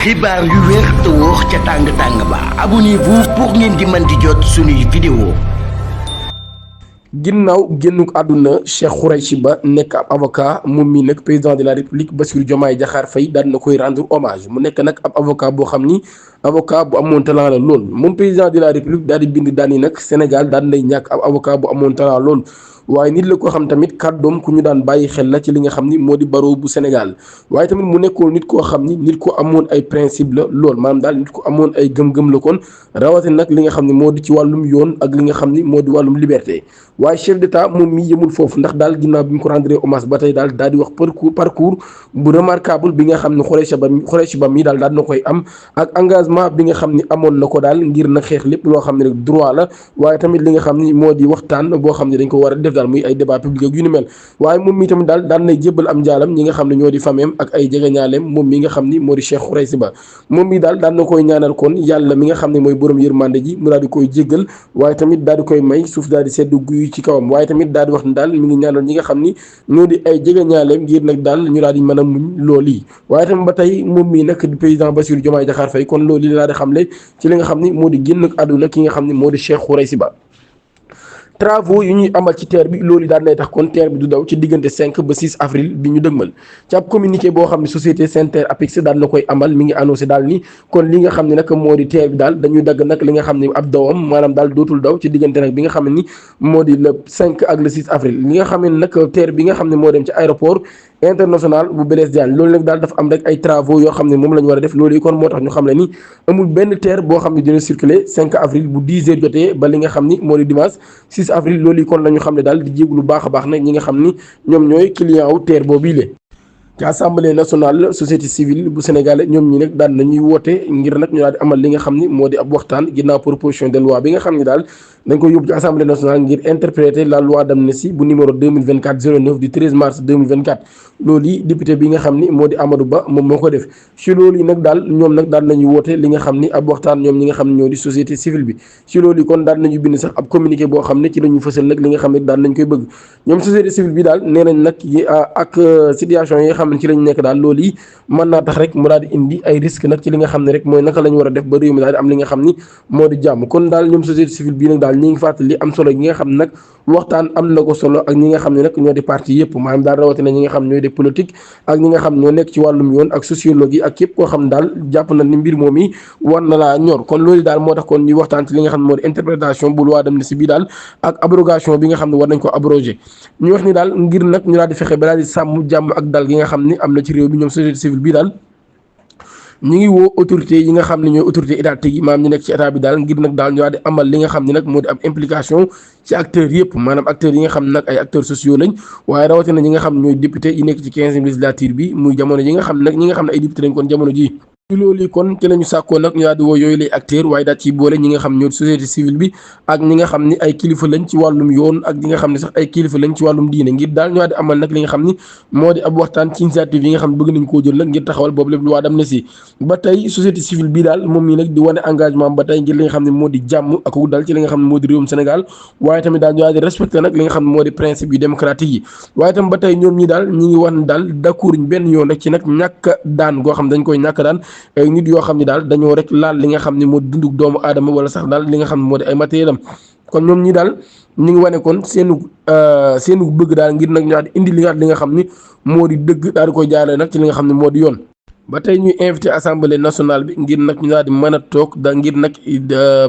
xibaar yu wér te wóor ca tàng-tàng ba abonnez-vous pour ngeen di mën di jot suñuy vidéo. ginnaaw génnuk àdduna Cheikh Khoureyssi Ba nekk ab avocat moom mii nag président de la république Bassirou Diomaye Diakhar Faye daal na koy rendre hommage mu nekk nag ab avocat boo xam ni avocat bu amoon talent la lool moom président de la république daal di bind daan yi nag Sénégal daan nay ñàkk ab avocat bu amoon talent lool. waaye nit la ko xam tamit kàddoom ku ñu daan bàyyi xel la ci li nga xam ni moo di barreau bu Sénégal waaye tamit mu nekkoon nit koo xam ni nit ko amoon ay principe la lool maanaam daal nit ko amoon ay gëm-gëm la kon rawatina nag li nga xam ne moo di ci wàllum yoon ak li nga xam ni moo di wàllum liberté waaye chef d'état moom mi yëmul foofu ndax daal ginnaaw bi ñu ko rendre hommage ba tey daal di wax parcours bu remarquable bi nga xam ne Khoureyssi Ba mi daal na koy am ak engagement bi nga xam ni amoon na ko daal ngir na xeex lépp loo xam ne rek droit la waaye tamit li nga xam ni moo di waxtaan boo xam ne dañ ko war a def daal muy ay débat public ak yu ni mel waaye moom mi tamit daal daan nay jébbal am njaalam ñi nga xam ne ñoo di fameem ak ay jegeñaaleem moom mi nga xam ni moo di Cheikh Khoureyssi Ba moom mi daal daan na koy ñaanal kon yàlla mi nga xam ne mooy borom yërmande ji mu daal di koy jéggal waaye tamit daal di koy may suuf daal di seddu guy ci kawam waaye tamit daal di wax ne daal mi ngi ñaanal ñi nga xam ni ñoo di ay jegeñaaleem ngir nag daal ñu daal di mën a muñ loolu yi waaye tamit ba tey moom mii nag di président Bassirou Diomaye Diakhar Faye kon loolu yi daal di xamle ci li nga xam ni moo di génn ak àdduna ki nga xam ne moo di Cheikh Khoureyssi Ba travaux yu ñuy amal ci TER bi loolu daan nay tax kon TER bi du daw ci diggante 5 ba 6 avril bi ñu dëgmal ci ab communiqué boo xam ne société Sen'Ter Apix daal na koy amal mi ngi annoncé daal ni kon li nga xam ne nag moo di TER bi daal dañuy dagg nag li nga xam ne ab dawam maanaam daal dootul daw ci diggante nag bi nga xam ne ni moo di le 5 ak le 6 avril li nga xam ne nag TER bi nga xam ne moo dem ci aéroport international bu Blaise Diagne loolu nag daal dafa am rek ay travaux yoo xam ne moom la ñu war a def loolu yi kon moo tax ñu xam ne ni amul benn TER boo xam ne dina circuler 5 avril bu 10 heures jotee ba li nga xam ni moo di dimanche 6 avril loolu yi kon la ñu xam ne daal di jéglu lu baax a baax nag ñi nga xam ni ñoom ñooy client wu TER boobu yi ci assemblée nationale société civile bu Sénégal ñoom ñi nag daan nañuy woote ngir nag ñu daal di amal li nga xam ni moo di ab waxtaan ginnaaw proposition de loi bi nga xam ni daal dañ ko yóbbu ci assemblée nationale ngir interpréter la loi d'amnistie bu numéro 2024-09 du 13 mars 2024 loolu yi député bi nga xam ni moo di Amadou Ba moom moo ko def ci loolu yi nag daal ñoom nag daal nañuy woote li nga xam ni ab waxtaan ñoom ñi nga xam ne ñoo di société civile bi ci loolu yi kon daal nañu bind sax ab communiqué boo xam ne ci la ñu fësal nag li nga xam ne daal nañ koy bëgg ñoom société civile bi daal nee nañ nag ak situation yi nga xam ne ci lañ nekk daal loolu yi mën naa tax rek mu daal di indi ay risque nag ci li nga xam ne rek mooy naka la ñu war a def ba réew mi daal di am li nga xam ni moo di jàmm kon daal ñoom société civile bii nag daal ñi ngi fàttali am solo gi nga xam ne nag waxtaan am na ko solo ak ñi nga xam ne nag ñoo di parti yëpp maanaam daal rawatina ñi nga xam ñooy di politique ak ñi nga xam ñoo nekk ci wàllum yoon ak sociologie ak képp koo xam daal jàpp na ni mbir moom yi war na laa ñor kon loolu daal moo tax kon ñuy waxtaan ci li nga xam ne moo di interprétation bu loi d'amnistie bi daal ak abrogation bi nga xam ne war nañ ko abroger ñu wax ni daal ngir nag ñu daal di fexe ba daal di sàmm jàmm ak dal gi nga xam ne am na ci réew bi ñoom société civile bi daal ñu ngi woo autorité yi nga xam ne ñooy autorité étatique yi maanaam ñu nekk ci état bi daal ngir nag daal ñu daal di amal li nga xam ne nag moo di am implication ci acteurs yëpp maanaam acteurs yi nga xam ne nag ay acteurs sociaux lañ waaye rawatina ñi nga xam ne ñooy député yi nekk ci 15e législature bi muy jamono yi nga xam ne nag ñi nga xam ne ay député lañ kon jamono ji ci loolu kon ci lañu sàkkoo nag ñu daal di woo yooyu lay acteur waaye daal ci boole ñi nga xam ñoo société civile bi ak ñi nga xam ni ay kilifa lañ ci wàllum yoon ak ñi nga xam ne sax ay kilifa lañ ci wàllum diine ngir daal ñu daal di amal nag li nga xam ni moo di ab waxtaan ci initiative yi nga xam ne bëgg nañ koo jël nag ngir taxawal boobu lépp loi d'amnistie ba tey société civile bi daal moom mii nag di wane engagement ba tey ngir li nga xam ne moo di jàmm ak dal ci li nga xam ne moo di réewum Sénégal waaye tamit daal ñu daal di respecté nag li nga xam ne moo di principe yu démocratique yi waaye tamit ba tey ñoom ñi daal ñi ngi wax ne daal d'accord benn yoon rek ci nag ñàkk daan goo xam dañ koy ñàkk daan ay nit yoo xam daal dañoo rek laal li nga xam ne moo dunduk doomu aadama wala sax daal li nga xam ne moo di ay matériel am kon ñoom ñi daal ñu ngi wane kon seenu bëgg daal ngir nag ñu daal di indi li nga xam ni moo di dëgg daal di koy jaarale nag ci li nga xam ne moo di yoon ba tey ñuy invité assemblée nationale bi ngir nag ñu daal di mën a toog da ngir nag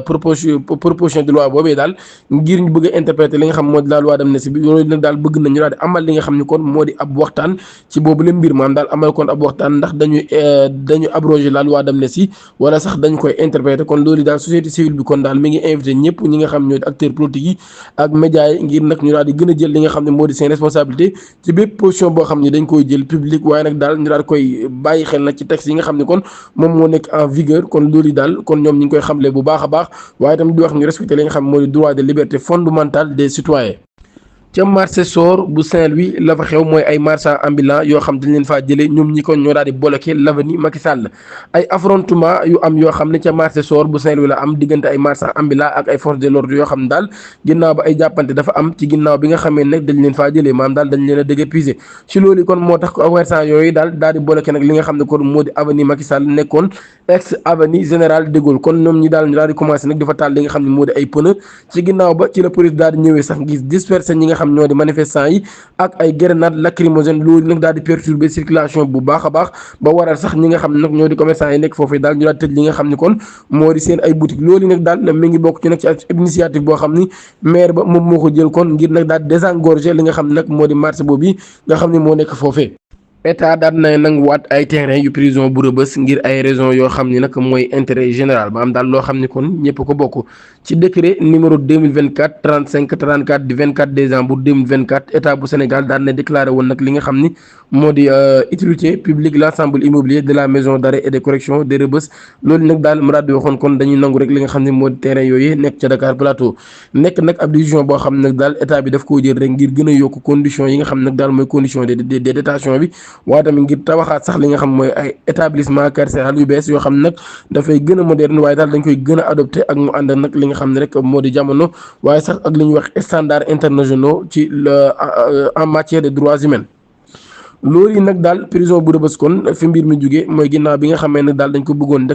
proposition de loi boobee daal ngir ñu bëgg a interpréter li nga xam moo di la loi d'amnistie bi loolu nag daal bëgg nañu daal di amal li nga xam ne kon moo di ab waxtaan ci boobu la mbir maanaam daal amal kon ab waxtaan ndax dañu abroger la loi d'amnistie wala sax dañ koy interpréter kon loolu daal société civile bi kon daal mi ngi invité ñëpp ñi nga xam ñoo di acteurs politiques yi ak médias yi ngir nag ñu daal di gën a jël li nga xam ne moo di seen responsabilité ci bépp position boo xam ne dañ koy jël public waaye nag daal ñu daal koy bàyyi xel ci texte yi nga xam ne kon moom moo nekk en vigueur kon loolu daal kon ñoom ñi ngi koy xamle bu baax a baax waaye tamit di wax ñu respecté li nga xam ne moo di droit de liberté fondamentale des citoyens ca marché Sor bu Saint-Louis la fa xew mooy ay marchands ambulants yoo xam dañ leen faa jëlee ñoom ñi kon ñoo daal di bloqué l'avenue Macky Sall ay affrontement yu am yoo xam ne ca marché Sor bu Saint-Louis la am diggante ay marchands ambulants ak ay forces de l'ordre yoo xam ne daal ginnaaw ba ay jàppante dafa am ci ginnaaw bi nga xamee nag dañ leen faa jëlee maanaam daal dañ leen a déguerpissé ci loolu kon moo tax commerçant yooyu daal di bloqué nag li nga xam ne kon moo di avenue Macky Sall nekkoon ex avenue Général de Gaulle kon ñoom ñi daal ñu daal di commencé nag dafa taal li nga xam ne moo di ay pneu ci ginnaaw ba ci la police daal di ñëwee sax gis disperser ñi nga xam ñoo di manifestants yi ak ay grenades lacrymogènes loolu nag daal di perturber circulation bu baax a baax ba waral sax ñi nga xam ne nag ñoo di commerçants yi nekk foofu daal ñu daal tëj li nga xam ne kon moo di seen ay boutique loolu nag daal mi ngi bokk ci nag ci initiative boo xam ni maire ba moom moo ko jël kon ngir nag daal désengorger li nga xam ne nag moo di marché boobu nga xam ne moo nekk foofee état daal na nanguwaat ay terrain yu prison bu Rebeuss ngir ay raisons yoo xam ni nag mooy intérêt général ba am daal loo xam ni kon ñëpp ko bokk ci décret numéro 2024 35 34 du 24 décembre 2024 état bu Sénégal daal na déclaré woon nag li nga xam ni moo di utilité publique l'ensemble immobilier de la maison d'arrêt et de correction de Rebeuss loolu nag daal mu daal di waxoon kon dañuy nangu rek li nga xam ne moo di terrain yooyu nekk ca Dakar Plateau nekk nag ab décision boo xam ne nag daal état bi daf koo jël rek ngir gën a yokk conditions yi nga xam ne nag daal mooy condition de détention bi waaye tamit ngir tabaxaat sax li nga xam mooy ay établissement carcéral yu bees yoo xam ne nag dafay gën a moderne waaye daal dañ koy gën a adopté ak mu ànd nag li nga xam ne rek moo di jamono waaye sax ak li ñuy wax standards internationaux ci en matière de droits humains loolu yi nag daal prison bu Rebeuss kon fi mbir mi jógee mooy ginnaaw bi nga xamee nag daal dañ ko bëggoon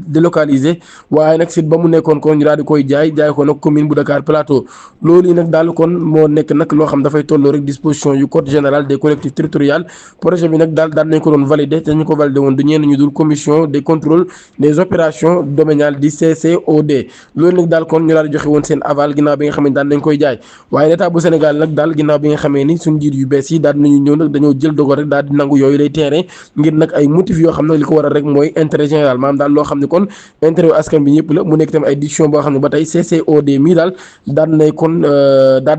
délocaliser waaye nag site ba mu nekkoon kon ñu daal di koy jaay ko nag commune bu Dakar Plateau loolu yi nag daal kon moo nekk nag loo xam dafay tolloo rek disposition yu code général des collectivités territoriales projet bi nag daal nañ ko doon validé te ñu ko validé woon du ñenn ñu dul commission des contrôles des opérations domaniales di CCOD loolu nag daal kon ñu daal di joxe woon seen aval ginnaaw bi nga xam ne daal nañ koy jaay waaye l'état bu Sénégal nag daal ginnaaw bi nga xamee ni suñu njiit yu bees yi daal nañu ñëw nag dañoo jël dogal daal di nangu yooyu lay terrain ngir nag ay motifs yoo xam ne li ko waral rek mooy intérêt général maanaam daal loo xam ne kon intérêt yu askan bi ñëpp la mu nekk tamit ay décision boo xam ne ba tey CCOD mii daal daan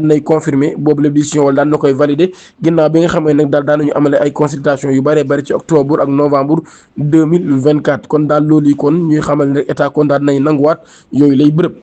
nay confirmer boobu la décision wala daan na koy valider ginnaaw bi nga xam ne nag daal daan nañu amale ay consultation yu bëree bëri ci octobre ak novembre 2024 kon daal loolu yi kon ñuy xamal ne rek état kon daal nay nanguwaat yooyu lay bërëb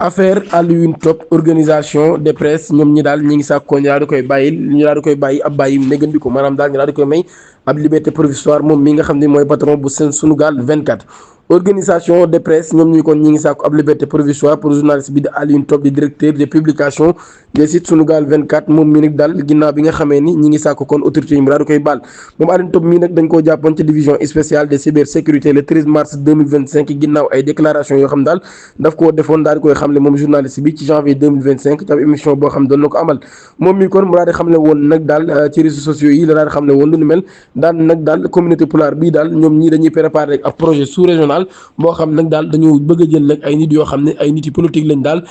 affaire Alioune Top organisation de presse ñoom ñi daal ñi ngi sàkkoo ñu daal di koy bàyyi ab bàyyi négandi ko maanaam daal ñu daal di koy may ab liberté provisoire moom mi nga xam ne mooy patron bu Sunugal 24 organisation de presse ñoom ñi kon ñi ngi sàkku ab liberté provisoire pour journaliste bi di Alioune Top di directeur de publication des sites Sunugal 24 moom mii nag daal ginnaaw bi nga xamee ni ñi ngi sàkku kon autorité yi mu daal di koy baal moom Alioune Top mii nag dañ koo jàppoon ci division spéciale de cybersécurité le 13 mars 2025 ginnaaw ay déclaration yoo xam daal daf koo defoon daal di koy xamle moom journaliste bi ci janvier 2025 ci ab émission boo xam doon na ko amal moom mii kon mu daal di xamle woon nag daal ci réseaux sociaux yi la daal di xamle woon lu nu mel daan nag daal communauté pulaar bii daal ñoom ñii dañuy préparer rek ab projet sous régional boo xam nag daal dañu bëgg a jël nag ay nit yoo xam ne ay nit yu politique lañ daal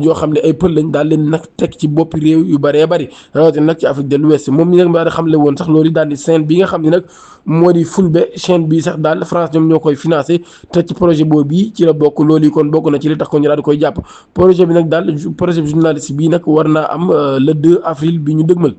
yoo xam ne ay pël lañ daal leen nag teg ci boppi réew yu bëree bëri rawatina nag ci Afrique de l'Ouest moom mi nag maa da xamle woon sax loolu daal di chaîne bi nga xam ne nag moo di Fulbe chaîne bi sax daal France ñoom ñoo koy financé te ci projet boobu bii ci la bokk loolu yi kon bokk na ci li tax ko ñu daal di koy jàpp projet bi nag daal projet bi journaliste bii nag war naa am le 2 avril bi ñu dëgmal